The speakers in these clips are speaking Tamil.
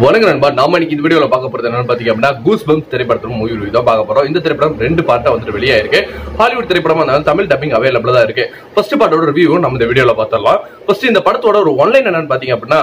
வணக்கம் நண்பா. நாம இன்னைக்கு இந்த வீடியோல பார்க்க போறது என்னன்னு பாத்தீங்க அப்படின்னா கூஸ்பம்ப்ஸ் திரைப்படத்தோட மூவி ரிவ்யூ தான் பார்க்க போறோம். இந்த திரைப்படம் 2 பார்ட்டா வந்துட்டு வெளியாயிருக்கு. ஹாலிவுட் திரைப்படமா இருந்தாலும் தமிழ் டப்பிங் அவைலபிளா தான் இருக்கு. ஃபர்ஸ்ட் பார்ட்டோட ரிவ்யூ நம்ம இந்த வீடியோல பார்த்தரலாம். ஃபர்ஸ்ட் இந்த படத்தோட ஒரு ஒன்லைன் என்னன்னு பாத்தீங்க அப்படின்னா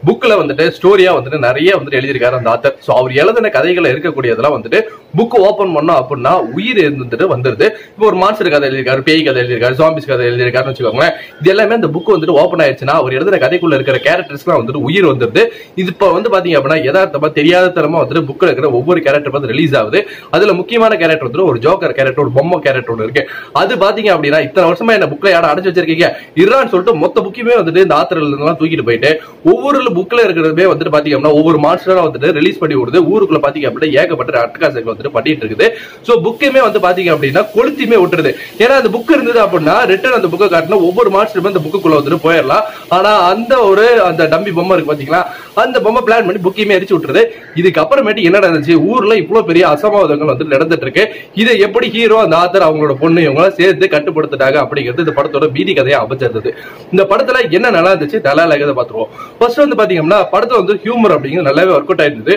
புக்ல வந்துட்டு ஸ்டோரியா வந்துட்டு நிறைய வந்துட்டு எழுதியிருக்காரு அந்த ஆத்தர். சோ அவர் எழுதின கதைகளை இருக்கக்கூடியதெல்லாம் வந்துட்டு புக் ஓபன் பண்ணோம் அப்படின்னா உயிர் இருந்துட்டு வந்துருது. இப்போ ஒரு மான்ஸ்டர் கதை எழுதியிருக்காரு, பேய் கதை எழுதியிருக்காரு, ஜாம்பிஸ் கதை எழுதியிருக்காருன்னு வச்சுக்கோங்களேன். இது எல்லாமே அந்த புக் வந்துட்டு ஓப்பன் ஆயிடுச்சுன்னா அவர் எழுதின கதைக்குள்ள இருக்கிற கேரக்டர்ஸ்லாம் வந்துட்டு உயிர் வந்துருது. இது இப்போ வந்து பாத்தீங்க அப்படின்னா யதார்த்தமா தெரியாத தரமா வந்துட்டு புக்ல இருக்கிற ஒவ்வொரு கேரக்டர் வந்து ரிலீஸ் ஆகுது. அதுல முக்கியமான கேரக்டர் வந்துட்டு ஒரு ஜோக்கர் கேரக்டர், ஒரு பொம்மை கேரக்டர் ஒன்று இருக்கு. அது பாத்தீங்க அப்படின்னா இத்தனை வருஷமா என்ன புக்ல யாரும் அடைச்சு வச்சிருக்கீங்க இறான்னு சொல்லிட்டு மொத்த புக்குமே வந்துட்டு இந்த ஆத்தர்கள் எல்லாம் தூக்கிட்டு போயிட்டு ஒவ்வொரு புக்ல இருக்கிறதுமே வந்துட்டு பாத்தீங்க அப்படின்னா ஒவ்வொரு மான்ஸ்டரா வந்துட்டு ரிலீஸ் பண்ணி விடுது. ஊருக்குள்ள பாத்தீங்க அப்படின்னா ஏகப்பட்ட அட்டகாசங்கள் வந்துட்டு பண்ணிட்டு இருக்குது. சோ புக்கையுமே வந்து பாத்தீங்க அப்படின்னா கொளுத்தியுமே விட்டுருது. ஏன்னா அந்த புக் இருந்தது அப்படின்னா ரிட்டர்ன் அந்த புக்கை காட்டினா ஒவ்வொரு மான்ஸ்டருமே அந்த புக்குள்ள வந்துட்டு போயிடலாம். ஆனா அந்த டம்பி பொம்மை இருக்கு பாத்தீங்களா, அந்த பொம்மை பிளான் பண்ணி புக்கையுமே எரிச்சு விட்டுருது. இதுக்கு அப்புறமேட்டு என்ன நடந்துச்சு, ஊர்ல இவ்வளவு பெரிய அசம்பாவிதங்கள் வந்துட்டு நடந்துட்டு இருக்கு. இதை எப்படி ஹீரோ அந்த ஆத்தர் அவங்களோட பொண்ணு இவங்க சேர்த்து கட்டுப்படுத்திட்டாங்க அப்படிங்கிறது இந்த படத்தோட மீதி கதையா அமைச்சிருந்தது. இந்த படத்துல என்ன நல்லா இருந்துச்சு, நல்லா இல்லாத பாத்துருவோம். ஃபர்ஸ்ட் வந்து பாத்தீங்கன்னா படத்துல வந்து ஹியூமர் அப்படிங்கிறது நல்லாவே ஒர்க் அவுட் ஆயிருந்தது.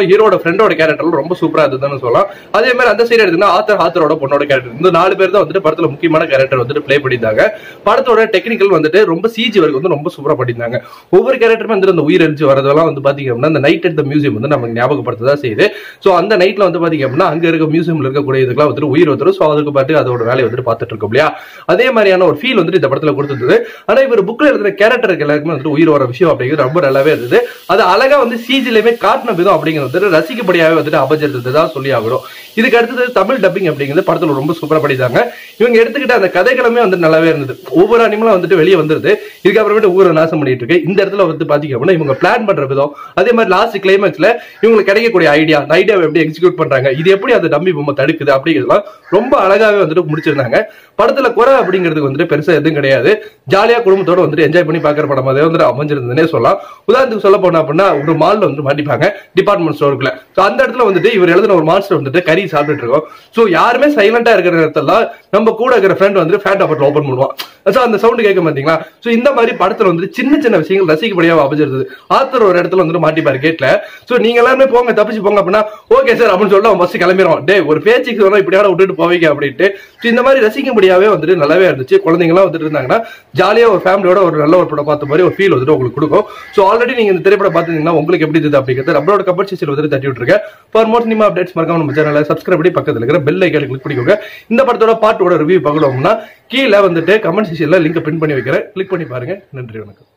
ஹீரோட ஃப்ரெண்டோட கேரக்டர் ரொம்ப சூப்பரா இருந்ததுன்னு சொல்லலாம். அதே மாதிரி அந்த சைடு எடுத்தீங்கன்னா ஆத்தரோட பொண்ணோட கேரக்டர், இந்த 4 பேர் தான் வந்துட்டு படத்துல முக்கியமான கேரக்டர் வந்துட்டு பிளே பண்ணியிருந்தாங்க. படத்தோட டெக்னிக்கல் வந்துட்டு ரொம்ப சிஜி வரைக்கும் வந்து ரொம்ப சூப்பரா பண்ணியிருந்தாங்க. ஒவ்வொரு கேரக்டருமே வந்து அந்த உயிர் எரிஞ்சு வரதெல்லாம் வந்து பாத்தீங்க அப்படின்னா அந்த நைட் அட் த மியூசியம் வந்து நமக்கு ஞாபகப்படுத்ததான் செய்யுது. சோ அந்த நைட்ல வந்து பாத்தீங்க அப்படின்னா அங்க இருக்க மியூசியம்ல இருக்கக்கூடிய இதுக்கெல்லாம் வந்துட்டு உயிர் வந்துடும். சோ அதுக்கு பாட்டு அதோட வேலையை வந்துட்டு பார்த்துட்டு இருக்கோம் இல்லையா. அதே மாதிரியான ஒரு ஃபீல் வந்துட்டு இந்த படத்துல கொடுத்துருந்தது. ஆனா இவர் புக்ல இருக்கிற கேரக்டருக்கு எல்லாருக்குமே வந்துட்டு உயிர் வர விஷயம் அப்படிங்கிறது ரொம்ப நல்லாவே இருந்தது. அது அழகா வந்து சிஜிலயுமே காட்டின விதம் அப்படிங்கிறது ரசிக்கப்படியாவே வந்துட்டு அமைச்சிருந்ததுதான் சொல்லி ஆகணும். இதுக்கு அடுத்தது தமிழ் டப்பிங் அப்படிங்கிறது படத்துல ரொம்ப சூப்பரா படித்தாங்க. இவங்க எடுத்துக்கிட்ட அந்த கதைகளுமே வந்து நல்லாவே இருந்தது. ஒவ்வொரு அனிமலும் வந்துட்டு வெளியே வந்துருது. இதுக்கப்புறமேட்டு ஊரை நாசம் பண்ணிட்டு இருக்கு. இந்த இடத்துல வந்து பாத்தீங்க அப்படின்னா இவங்க பிளான் பண்ற விதம், அதே மாதிரி லாஸ்ட் கிளைமேக்ஸ்ல இவங்களுக்கு கிடைக்கக்கூடிய ஐடியாவை எப்படி எக்ஸிக்யூட் பண்றாங்க, இது எப்படி அந்த டம்மி பொம்மை தடுக்குது அப்படிங்கிறதுலாம் ரொம்ப அழகாவே வந்துட்டு முடிச்சிருந்தாங்க. படத்துல குறை அப்படிங்கிறதுக்கு வந்துட்டு பெருசா எதுவும் கிடையாது. ஜாலியா குடும்பத்தோட வந்துட்டு என்ஜாய் பண்ணி பாக்குற படம் அதே வந்துட்டு அமைஞ்சிருந்ததுன்னே சொல்லலாம். உதாரணத்துக்கு சொல்ல போனா அப்படின்னா ஒரு மால்ல வந்து மாட்டிப்பாங்க டிபார்ட்மெண்ட் ஸ்டோருக்குள்ள. அந்த இடத்துல வந்துட்டு இவர் எழுதின ஒரு மான்ஸ்டர் வந்துட்டு கறி சாப்பிட்டு இருக்கோம். சோ யாருமே சைலண்டா இருக்கிற இடத்துல நம்ம கூட இருக்கிற ஃப்ரெண்ட் வந்து ஃபேண்ட் ஆஃபர் ஓபன் பண்ணுவான். அந்த சவுண்ட் கேட்க மாட்டீங்களா. சோ இந்த மாதிரி படத்துல வந்து சின்ன சின்ன விஷயங்கள் ரசிக்கப்படியா அமைஞ்சிருந்தது. ஆத்தர் ஒரு இடத்துல வந்துட்டு மாட்டிப்பாரு கேட்ல. சோ நீங்க எல்லாருமே போங்க, தப்பிச்சு போங்க அப்படின்னா ஓகே சார் அப்படின்னு சொல்லிட்டு அவன் பஸ் கிளம்பிடுவான். டே ஒரு பேச்சுக்கு சொன்னா இப்படியான விட்டுட்டு போவீங்க அப்படின்ட்டு. இந்த மாதிரி ரசிக்கும்படியாவே வந்துட்டு நல்லாவே இருந்துச்சு. குழந்தைங்க எல்லாம் வந்துட்டு இருந்தாங்கன்னா ஜாலியா ஒரு ஃபேமிலியோட ஒரு நல்ல ஒரு படம் பார்த்த மாதிரி ஒரு ஃபீல் வந்துட்டு உங்களுக்கு கொடுக்கும். சோ ஆல்ரெடி நீங்க இந்த திரைப்படம் பார்த்துருந்தீங்கன்னா உங்களுக்கு எப்படி இருந்தது அப்படிங்கிறது நம்மளோட கமெண்ட் செக்ஷன்ல வந்துட்டு தட்டி விட்டுருக்கேன். ஃபார் மோர் சினிமா அப்டேட்ஸ் மறக்காம நம்ம சேனலை சப்ஸ்கிரைப் பண்ணி பக்கத்துல இருக்கிற பெல் ஐகானை கிளிக் பண்ணிக்கோங்க. இந்த படத்தோட பார்ட்டோட ரிவ்யூ பார்க்கணும்னா கீழே வந்துட்டு கமெண்ட் செக்ஷன்ல லிங்க் பின் பண்ணி வைக்கிறேன், கிளிக் பண்ணி பாருங்க. நன்றி, வணக்கம்.